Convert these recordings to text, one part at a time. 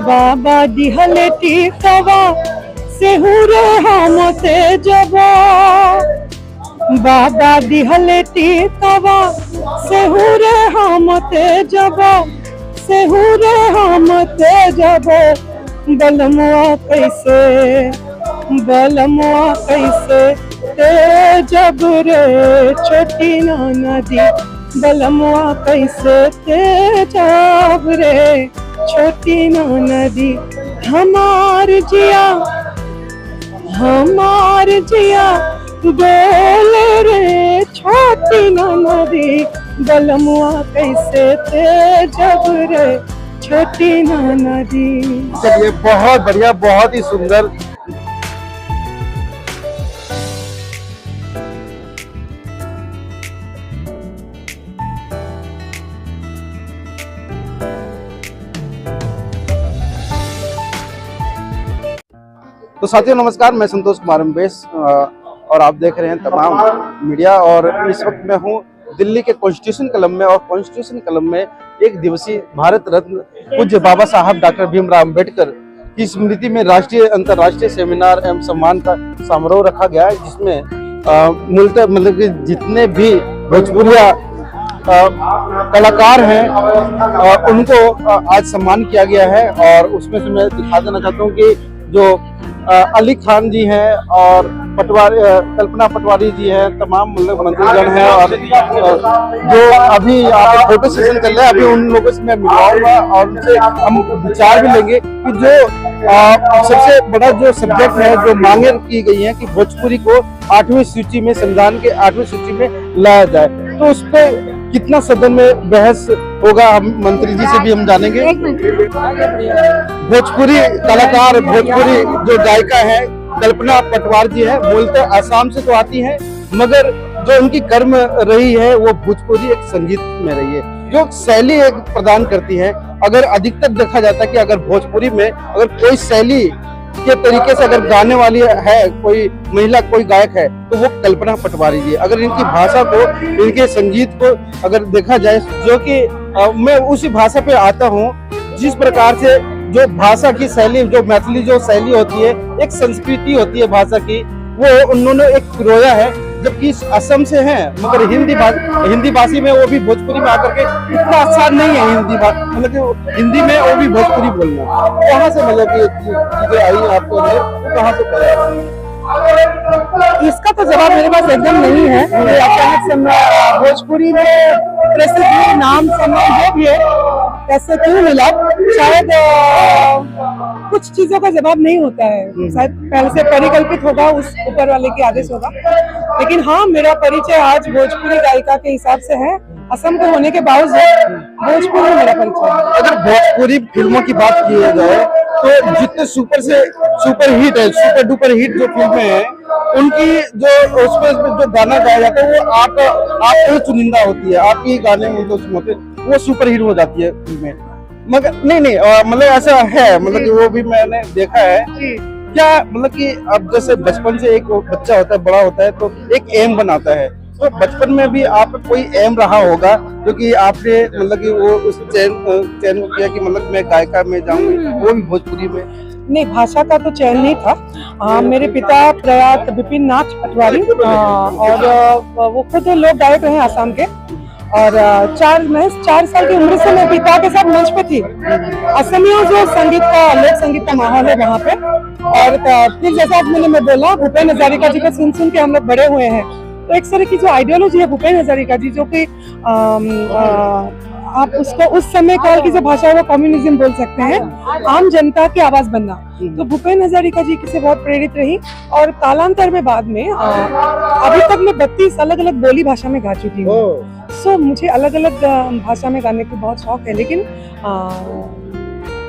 बाबा दिहले टीकवा सेहुरे हमते जबा, बाबा दिहले टीकवा सेहुरे हमते जबा, सेहुरे हमते जबा। बलमुआ कैसे ते जब रे छोटी नदी, बलमुआ कैसे ते जब रे छोटी नदी। हमार जिया बोल रे छोटी नदी, बलमुआ कैसे ते जब रे छोटी नदी। चलिए, बहुत बढ़िया, बहुत ही सुंदर। तो साथियों नमस्कार, मैं संतोष कुमार अम्बेश और आप देख रहे हैं तमाम मीडिया। और इस वक्त मैं हूं दिल्ली के कॉन्स्टिट्यूशन क्लब में, और कॉन्स्टिट्यूशन क्लब में एक दिवसीय भारत रत्न पूज्य बाबा साहब डॉक्टर भीमराव अंबेडकर की स्मृति में राष्ट्रीय अंतर्राष्ट्रीय सेमिनार एवं सम्मान का समारोह रखा गया है, जिसमें मूलतः मतलब कि जितने भी भोजपुरिया कलाकार हैं उनको आज सम्मान किया गया है। और उसमें से मैं दिखा देना चाहता हूँ कि जो अली खान जी हैं और कल्पना पटवारी जी हैं, तमाम मतलब मंत्रीगण हैं, और जो अभी आप फोटो सेशन चल रहा है, अभी उन लोगों से मैं मिलवाऊंगा और उनसे हम विचार भी लेंगे कि जो सबसे बड़ा जो सब्जेक्ट है, जो मांगे की गई है कि भोजपुरी को 8वीं सूची में, संविधान के 8वीं सूची में लाया जाए, तो उस पर कितना सदन में बहस होगा, हम मंत्री जी से भी हम जानेंगे। भोजपुरी कलाकार, भोजपुरी जो गायिका है कल्पना पटवार जी है, मूलतः आसाम से तो आती हैं, मगर जो उनकी कर्म रही है वो भोजपुरी एक संगीत में रही है, जो शैली एक प्रदान करती है। अगर अधिकतर देखा जाता है कि अगर भोजपुरी में अगर कोई शैली के तरीके से अगर गाने वाली है, कोई महिला, कोई गायक है, तो वो कल्पना पटवारी जी। अगर इनकी भाषा को, इनके संगीत को अगर देखा जाए, जो कि मैं उसी भाषा पे आता हूँ जिस प्रकार से जो भाषा की शैली, जो मैथिली जो शैली होती है, एक संस्कृति होती है भाषा की, वो उन्होंने एक पिरोया है। जबकि असम से हैं, मगर हिंदी भाषी में वो भी भोजपुरी में आकर के इतना अच्छा नहीं है हिंदी मतलब कि हिंदी में वो भी भोजपुरी बोलना। कहाँ से मतलब कि चीजें आई आपको अंदर, कहाँ से पड़ा? इसका तो जवाब मेरे पास एकदम नहीं है। मुझे अचानक से भोजपुरी में प्रसिद्ध नाम सम्मान जो भी है कैसे क्यों मिला, शायद कुछ चीजों का जवाब नहीं होता है, शायद पहले से परिकल्पित होगा, उस ऊपर वाले की आदेश होगा। लेकिन हाँ, मेरा परिचय आज भोजपुरी गायिका के हिसाब से है। असम के होने के बावजूद भोजपुरी मेरा परिचय है। अगर भोजपुरी फिल्मों की बात की जाए तो जितने सुपर हिट है, सुपर डुपर हिट जो फिल्में हैं, उनकी जो उसमें जो गाना गाया जाता है वो आप चुनिंदा होती है, आपकी गाने में जो सुनते वो सुपर हिट हो जाती है फिल्में। मगर नहीं मतलब ऐसा है, मतलब कि वो भी मैंने देखा है। क्या मतलब कि अब जैसे बचपन से एक बच्चा होता है, बड़ा होता है, तो एक एम बनाता है, तो बचपन में भी आप कोई एम रहा होगा जो कि आपने मतलब कि वो उस चयन किया कि मतलब मैं गायिका में जाऊंगी, वो भी भोजपुरी में? नहीं, भाषा का तो चयन नहीं था। मेरे पिता प्रयात विपिन नाथ पटवारी, और वो खुद लोक गायक रहे आसाम के, और 4 साल की उम्र से मैं पिता के साथ मंच पे थी। असमिया जो संगीत का, लोक संगीत का माहौल है वहाँ पे। और फिर जैसा मैं बोला, भूपेन हजारिका जी को सुन के हम लोग बड़े हुए हैं, तो एक तरह की जो आइडियोलॉजी है भूपेन हजारिका जी, जो कि आप उसको उस समय काल की जो भाषा है वो कम्युनिज्म बोल सकते हैं, आम जनता की आवाज बनना। तो भूपेन हजारिका जी से बहुत प्रेरित रही, और कालांतर में बाद में अभी तक मैं 32 अलग अलग बोली भाषा में गा चुकी हूँ। सो मुझे अलग अलग भाषा में गाने की बहुत शौक है, लेकिन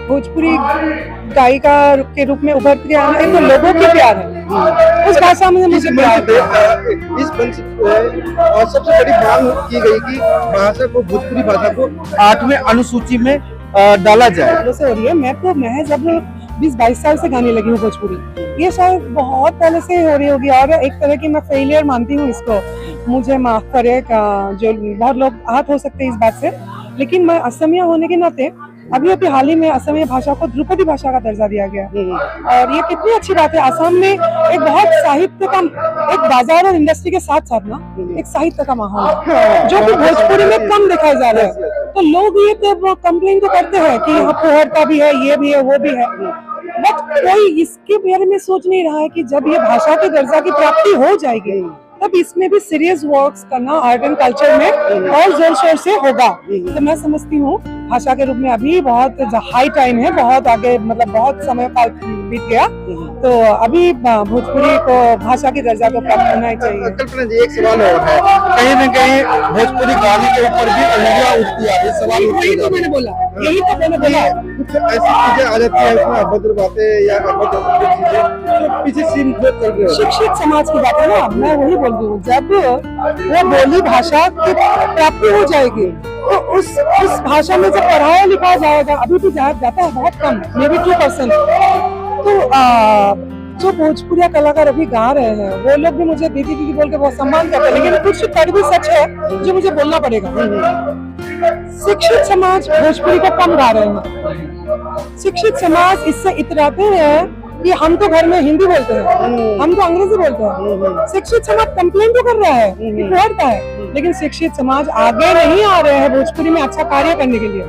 भोजपुरी गायिका के रूप में उभर के आना एक तो लोगों की प्यार है, उस भाषा में मुझे प्यार है। इस मंच और सबसे बड़ी मांग की गई कि भाषा को, भोजपुरी भाषा को 8वें अनुसूची में डाला जाए। जैसे हो रही है, मैं तो महज अब 20-22 साल से गाने लगी हूँ भोजपुरी। ये शायद बहुत पहले से हो रही होगी, और एक तरह की मैं फेलियर मानती हूँ इसको, मुझे माफ करे। जो बहुत लोग आहत हो सकते हैं इस बात से, लेकिन मैं असमिया होने के नाते अभी अभी हाल ही में असमिया भाषा को ध्रुपदी भाषा का दर्जा दिया गया और ये कितनी अच्छी बात है। असम में एक बहुत साहित्य का एक बाजार और इंडस्ट्री के साथ साथ ना एक साहित्य का माहौल है जो कि भोजपुरी में कम दिखाई जा रहा है। तो लोग ये तो कंप्लेन तो करते हैं कि यहाँ पोहरता भी है, ये भी है, वो भी है, बट कोई इसके बारे में सोच नहीं रहा है कि जब ये भाषा के दर्जा की प्राप्ति हो जाएगी तब इसमें भी सीरियस वर्क्स करना आर्ट एंड कल्चर में और जोर शोर से होगा। तो मैं समझती हूँ भाषा के रूप में अभी बहुत हाई टाइम है, बहुत आगे मतलब बहुत समय काल बीत गया, तो अभी भोजपुरी को भाषा की दर्जा को प्राप्त होना ही चाहिए। कल्पना जी, एक सवाल और है, कहीं न कहीं भोजपुरी गाने के ऊपर भी उंगलियां उठती आ रही, सवाल यही तो मैंने बोला, यही तो मैंने बोला। कुछ ऐसी चीजें आ जाती है इसमें, अभद्र बातें या अभद्र चीजें तो पीछे सीन कर रहे हो। शिक्षित समाज की बात है ना, मैं वही बोल रही हूँ, जब वो बोली भाषा की प्राप्ति हो जाएगी तो उस भाषा में जब पढ़ाया लिखा जाएगा, अभी भी जाता है बहुत कम, मे बी 2%, तो जो भोजपुरिया कलाकार अभी गा रहे हैं वो लोग भी मुझे दीदी दीदी बोल के बहुत सम्मान करते हैं, लेकिन कुछ कड़वी सच है जो मुझे बोलना पड़ेगा। शिक्षित समाज भोजपुरी को कम गा रहे हैं। शिक्षित समाज इससे इतराते हैं कि हम तो घर में हिंदी बोलते हैं, हम तो अंग्रेजी बोलते हैं। शिक्षित समाज कंप्लेन तो कर रहा है कि पढ़ता है, लेकिन शिक्षित समाज आगे नहीं आ रहे हैं भोजपुरी में अच्छा कार्य करने के लिए।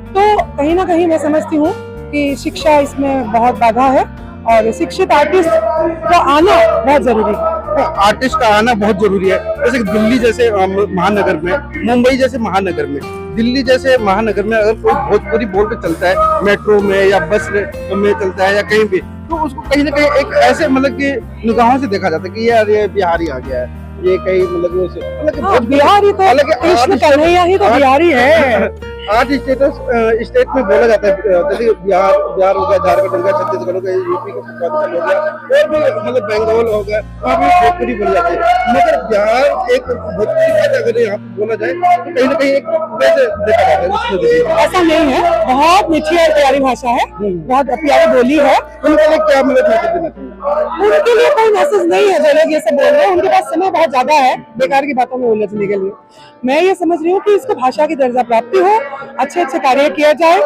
तो कहीं ना कहीं मैं समझती हूँ कि शिक्षा इसमें बहुत बाधा है और शिक्षित आर्टिस्ट का आना बहुत जरूरी है। आर्टिस्ट का आना बहुत जरूरी है। जैसे कि दिल्ली जैसे महानगर में, मुंबई जैसे महानगर में, दिल्ली जैसे महानगर में अगर कोई भोजपुरी बोल के चलता है मेट्रो में या बस में चलता है या कहीं भी, तो उसको कहीं ना कहीं एक ऐसे मतलब कि निगाहों से देखा जाता है कि यार ये बिहारी आ गया है, ये कहीं मतलब बिहारी तो कृष्ण कन्हैया ही तो बिहारी है। आर्ट स्टेट में बोला जाता है, जैसे बिहार हो गया, झारखंड हो गया, छत्तीसगढ़ हो गया, यूपी का हो गया और भी मतलब बंगाल हो गया, वहाँ भी भोजपुरी बोली जाती है। मगर बिहार एक भोजपुरी भाषा अगर यहाँ पे बोला जाए तो कहीं ना कहीं एक वैसे देखा जाता है। ऐसा नहीं है, बहुत मीठी और प्यारी भाषा है, बहुत प्यारी बोली है। उनके लिए क्या मतलब मैसेज देना चाहिए? उनके लिए कोई मैसेज नहीं है, जो लोग ये सब बोल रहे हैं उनके पास समय बहुत ज्यादा है बेकार की बातों में उलझने के लिए। मैं ये समझ रही हूँ कि इसको भाषा की दर्जा प्राप्ति हो, अच्छे अच्छे कार्य किया जाए।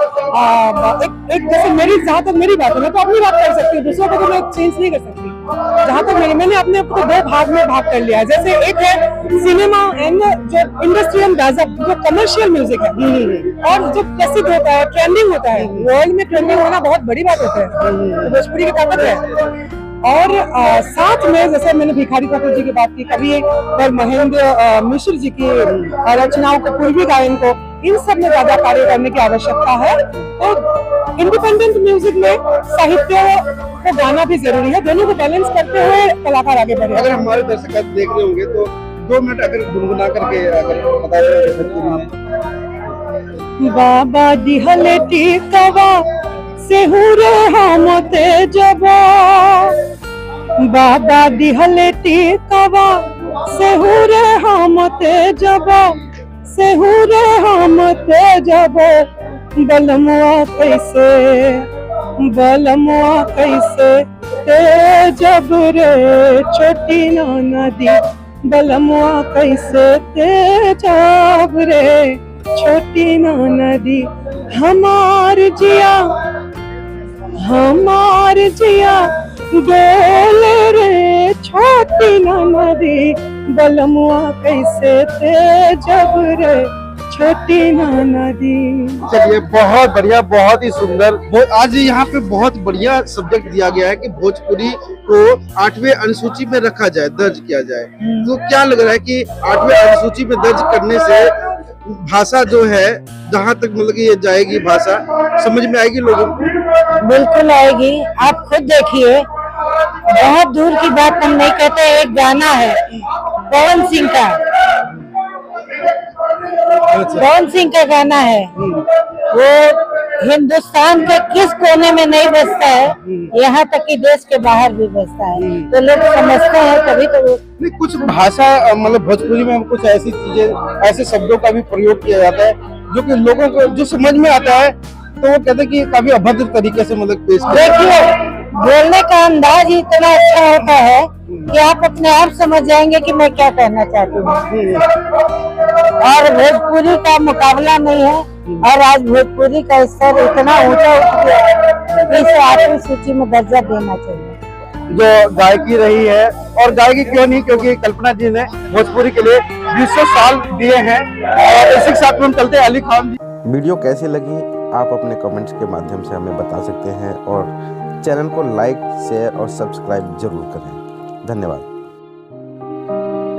एक जैसे मेरी जहाँ तक मेरी बात है, मैं तो अपनी बात कर सकती हूँ, दूसरों को तो मैं चेंज नहीं कर सकती। जहाँ तक मैंने अपने आप को 2 भाग में भाग कर लिया है। जैसे एक है सिनेमा एंड जो इंडस्ट्रियल जो कमर्शियल म्यूजिक है और जो प्रसिद्ध होता है, ट्रेंडिंग होता है, वर्ल्ड में ट्रेंडिंग होना बहुत बड़ी बात होता है, तो भोजपुरी की ताकत है। और साथ में जैसे मैंने भिखारी ठाकुर जी की बात की, कवि और महेंद्र मिश्र जी की रचनाओं को, पूर्वी गायन को, इन सब में ज्यादा कार्य करने की आवश्यकता है। तो इंडिपेंडेंट म्यूजिक में साहित्य को गाना भी जरूरी है, दोनों को बैलेंस करते हुए कलाकार आगे बढ़े। अगर हमारे दर्शक देख रहे होंगे तो 2 मिनट अगर गुनगुना करके अगर बता दें। बाबा दिहले टीकवा सेहुरे हम तेजबा, बाबा दिहले टीकवा सेहुरे हम तेजबा, सेहुरे हम तेजबा, बलमुआ कैसे तेजब रे छोटी नदी, बलमुआ कैसे तेजब रे छोटी नदी, हमार जिया बोल रे छोटी नदी, बलमुआ कैसे तेजब रे छोटी नदी। चलिए, बहुत बढ़िया, बहुत ही सुंदर। आज यहाँ पे बहुत बढ़िया सब्जेक्ट दिया गया है कि भोजपुरी को 8वें अनुसूची में रखा जाए, दर्ज किया जाए। तो क्या लग रहा है कि 8वें अनुसूची में दर्ज करने से भाषा जो है, जहाँ तक मतलब कि ये जाएगी, भाषा समझ में आएगी लोगों को? बिल्कुल आएगी। आप खुद देखिए, बहुत दूर की बात हम नहीं कहते, एक गाना है पवन सिंह का, पवन सिंह का गाना है, वो हिंदुस्तान के किस कोने में नहीं बजता है, यहाँ तक कि देश के बाहर भी बजता है, तो लोग समझते हैं कभी कभी। कुछ भाषा मतलब भोजपुरी में कुछ ऐसी चीजें, ऐसे शब्दों का भी प्रयोग किया जाता है जो कि लोगों को जो समझ में आता है, तो वो कहते हैं कि काफी अभद्र तरीके से मतलब पेश किया। देखिए, बोलने का अंदाज ही इतना अच्छा होता है कि आप अपने आप समझ जाएंगे कि मैं क्या कहना चाहती हूँ। और भोजपुरी का मुकाबला नहीं है, और आज भोजपुरी का स्तर इतना ऊंचा उठ गया कि इसे 8वीं सूची में दर्जा देना चाहिए। जो गायकी रही है, और गायकी क्यों नहीं, क्योंकि कल्पना जी ने भोजपुरी के लिए 20 साल दिए हैं। और इसी के साथ में हम चलते हैं अली खान जी। वीडियो कैसी लगी आप अपने कमेंट्स के माध्यम से हमें बता सकते हैं, और चैनल को लाइक, शेयर और सब्सक्राइब जरूर करें। धन्यवाद।